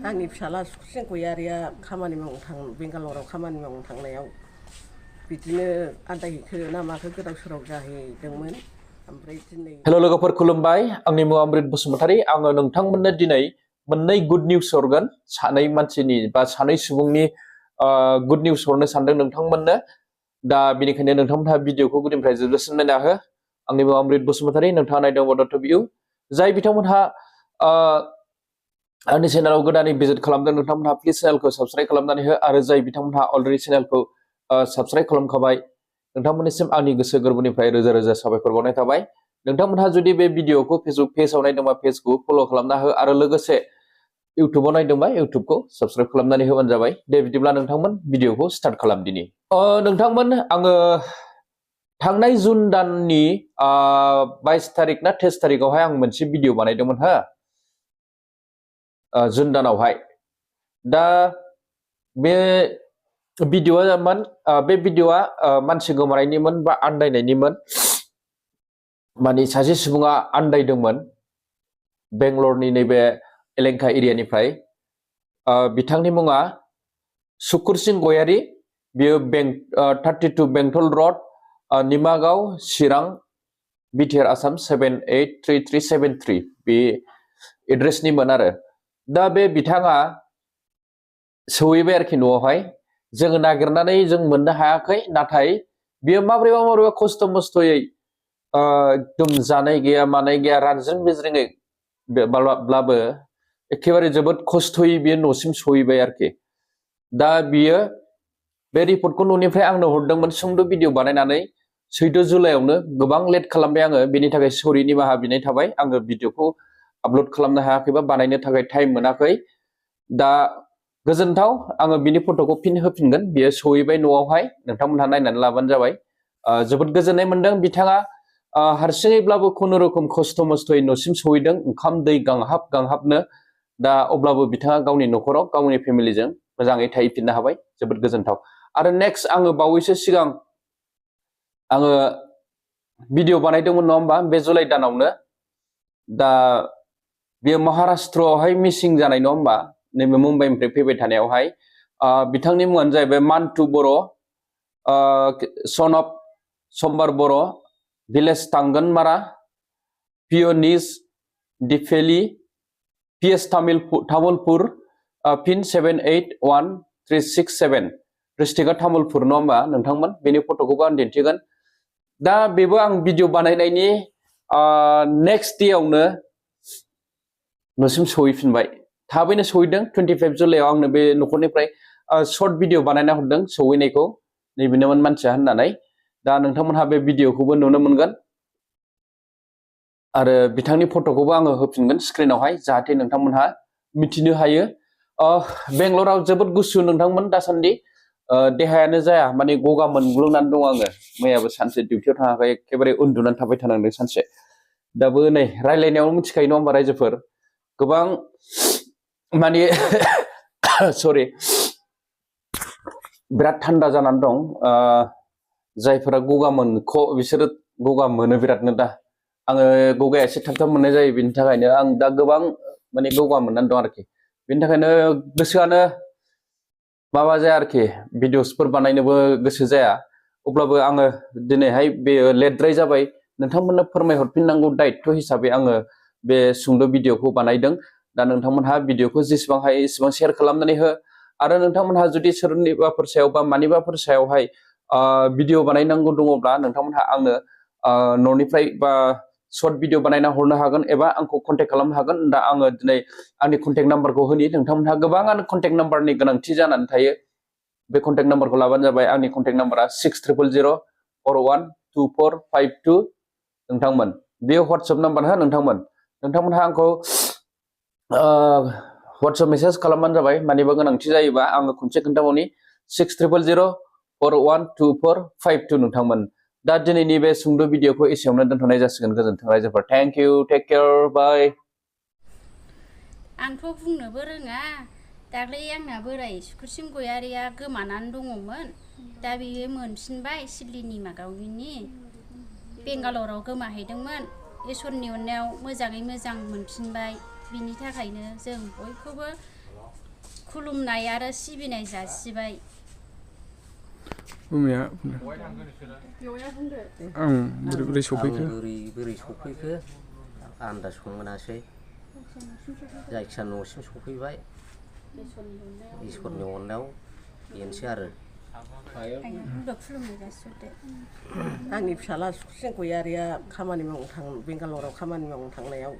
आंनि फिसाला सुखुरसिन गयारिया खामानि मावनो बेंगालराव खामानि मावनो थांनायाव बिदिनो आन्दायहैखो ना माखो गोदाव सोराव जाहैदोंमोन ओमफ्राय दिनै हेल' लोगोफोर खुलुमबाय आंनि मुङा अमृत बसुमतारी आङो नोंथांमोननो दिनै मोननै गुड निउस हरगोन सानै मानसिनि बा सानै सुबुंनि गुड निउस हरनो सानदों नोंथांमोननो दा बेनिखायनो नोंथांमोनहा भिडिअखौ गुदिनिफ्राय जोबजासिम नायना हो आंनि मुङा अमृत बसुमतारी नोंथाङा नायदों बड' टुब जाय बिथांमोनहा आंनि चेनेलाव गोदानै भिजिट खालामदों नोंथांमोनहा प्लिज चेनेलखौ साबस्क्राइब खालामनानै हो आरो जाय बिथांमोनहा अलरेडि चेनेलखौ साबस्क्राइब खालामखाबाय नोंथांमोननिसिम आंनि गोसो गोरबोनिफ्राय रोजा रोजा साबायखर बावनाय थाबाय नोंथांमोनहा जुदि बे भिडिअखौ फेसबुक पेजआव नायदोंबा पेजखौ फल' खालामना हो आरो लोगोसे इउटुबाव नायदोंबा इउटुबखौ साबस्क्राइब खालामनानै होबानो जाबाय दे बिदिब्ला नोंथांमोन भिडिअखौ स्टार्ट खालामदिनि नोंथांमोन आङो थांनाय जुन दाननि 22 तारिख ना 23 तारिखआवहाय आं मोनसे भिडिअ बानायदोंमोन हा जुन दानावहाय दा बे भिडिअआ मानसि गोमानायनिमोन बा आन्दायनायनिमोन माने सासे सुबुङा आन्दायदोंमोन बेंगलरनि नैबे एलेंका एरियानिफ्राय बिथांनि मुङा सुकुरसिन गयारी बियो 32 बेंटल रड निमागाव चिरां बिटिआर आसाम 783373 बे एड्रेसनिमोन आरो दा बे बिथाङा सहैबाय आरोखि न'आवहाय जोङो नागिरनानै जों मोननो हायाखै नाथाय बियो माबोरैबा खस्थ' मस्थ'यै एकदम जानाय गैया मानाय गैया रानज्रिं बिज्रिङै ब्लाबो एखेबारे जोबोद खस्थ'यै बियो न'सिम सहैबाय आरोखि दा बियो बे रिपर्टखौ न'निफ्राय आंनो हरदोंमोन सुंद' भिडिअ बानायनानै 14 जुलाइआवनो गोबां लेट खालामबाय आङो बेनि थाखाय सरि निमाहा बिनाय थाबाय आङो भिडिअखौ आपल'ड खालामनो हायाखैबा बानायनो थाखाय टाइम मोनाखै दा गोजोनथाव आङो बिनि फट'खौ फिन होफिनगोन बियो सहैबाय न'आवहाय नोंथांमोनहा नायनानै लाबानो जाबाय जोबोद गोजोननाय मोनदों बिथाङा हारसिङैब्लाबो खुनुरुखुम खस्थ' मस्थ'यै न'सिम सहैदों ओंखाम दै गांहाबनो दा अब्लाबो बिथाङा गावनि न'खराव गावनि फेमिलिजों मोजाङै थाहैफिननो हाबाय जोबोद गोजोनथाव आरो नेक्स्ट आङो बावैसो सिगां आङो भिडिअ बानायदोंमोन नङा होमबा बे जुलाइ दानावनो दा बेयो महाराष्ट्रआवहाय मिसिं जानाय नङा होमबा नैबे मुम्बाइनिफ्राय फैबाय थानायावहाय बिथांनि मुङानो जाहैबाय मान्टु बर' son of Sombar Boro' village Tangnamara पियनिस दिफेलि पिएस तामुलपुर पिन 781367 डिस्ट्रिक्टआ तामुलपुर नङा होमबा नोंथांमोन बेनि फट'खौबो आं दिन्थिगोन दा बेबो आं भिडिअ बानायनायनि नेक्स्ट डेआवनो न'सिम सहैफिनबाय थाबैनो सहैदों 25 जुलाइआव आंनो बे न'खरनिफ्राय शर्ट भिडिअ बानायना हरदों सहैनायखौ नैबेनोमोन मानसिया होननानै दा नोंथांमोनहा बे भिडिअखौबो नुनो मोनगोन आरो बिथांनि फट'खौबो आङो होफिनगोन स्क्रिनावहाय जाहाथे नोंथांमोनहा मिथिनो हायो बेंगलराव जोबोद गुसु नोंथांमोन दासान्दि देहायानो जाया माने गगा मोनग्लुंनानै दं आङो मैयाबो सानसे डिउटियाव थाङाखै एखेबारे उन्दुनानै थाबाय थानांदों सानसे दाबो नै रायलायनायाव मिथिखायो नङा होमबा रायजोफोर गोबां माने सरि बिराद थान्दा जानानै दं जायफोरा गगा बिसोरो गगा मोनो बिरादनो दा आङो गगाया एसे थाब मोननाय जायो बेनि थाखायनो आं दा गोबां माने गगा मोननानै दं आरोखि बेनि थाखायनो गोसोआनो माबा जाया आरोखि भिडिअसफोर बानायनोबो गोसो जाया अब्लाबो आङो दिनैहाय बेयो लेटद्राय जाबाय नोंथांमोननो फोरमायहरफिननांगौ दायित्व हिसाबै आङो बे सुंद' भिडिअखौ बानायदों दा नोंथांमोनहा भिडिअखौ जेसेबां हायो एसेबां शेयार खालामनानै हो आरो नोंथांमोनहा जुदि सोरनिबाफोर सायाव बा मानिबाफोर सायावहाय भिडिअ बानायनांगौ दङब्ला नोंथांमोनहा आंनो न'निफ्राय बा शर्ट भिडिअ बानायना हरनो हागोन एबा आंखौ कन्टेक्ट खालामनो हागोन दा आङो दिनै आंनि कन्टेक्ट नाम्बारखौ होनि नोंथांमोनहा गोबाङानो कन्टेक्ट नाम्बारनि गोनांथि जानानै थायो बे कन्टेक्ट नाम्बारखौ लाबानो जाबाय आंनि कन्टेक्ट नाम्बारा 6000412452 नोंथांमोन बेयो WhatsApp नाम्बार हो नोंथांमोनहा आंखौ WhatsApp मेसेज खालामबानो जाबाय मानिबा गोनांथि जायोबा आङो खनसे खोन्थाबावनि 6000412452 नोंथांमोन दा दिनैनि बे सुंद' भिडिअखौ एसेयावनो दोनथ'नाय जासिगोन गोजोन्थों रायजोफोर थेंक इउ टेक केयार बाय आंथ' बुंनोबो रोङा दाख्लै आंना बोराय सुकुरसिन गयारिया गोमानानै दङमोन दा बियो मोनफिनबाय सिडलिनि मागावनि बेंगालराव गोमाहैदोंमोन इसोरनि अननायाव मोजाङै मोजां मोनफिनबाय बिनि थाखायनो जों बयखौबो खुलुमनाय आरो सिबिनाय जासिबाय। बुंनाया आं बोरै सफैखो बोरै सफैखो आन्दाजखौ मोनासै जायखिया न'सिम सफैबाय इसोरनि अननायाव बेनोसै आरो आंनि फिसाला सुकुरसिं गयारिया खामानि मावनो बेंगालराव खामानि मावनो थांनायाव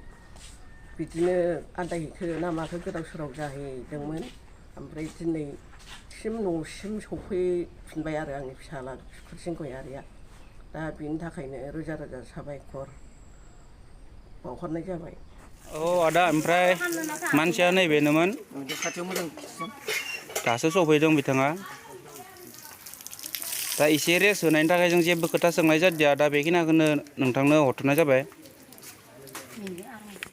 बिदिनो आन्दायहैखो ना माखो गोदाव सोराव जाहैदोंमोन। ओमफ्राय दिनैसिम न'सिम सफैफिनबाय आरो आंनि फिसाला सुकुरसिं गयारिया। दा बिनि थाखायनो रोजा रोजा साबायखर बावहरनाय जाबाय। आदा ओमफ्राय मानसिया नैबेनोमोन दासो सफैदों बिथाङा। दा एसे रेस्ट होनायनि थाखाय जों जेबो खोथा सोंनाय जादिया दा बेखिनिखौनो नोंथांनो हरथ'नाय जाबाय।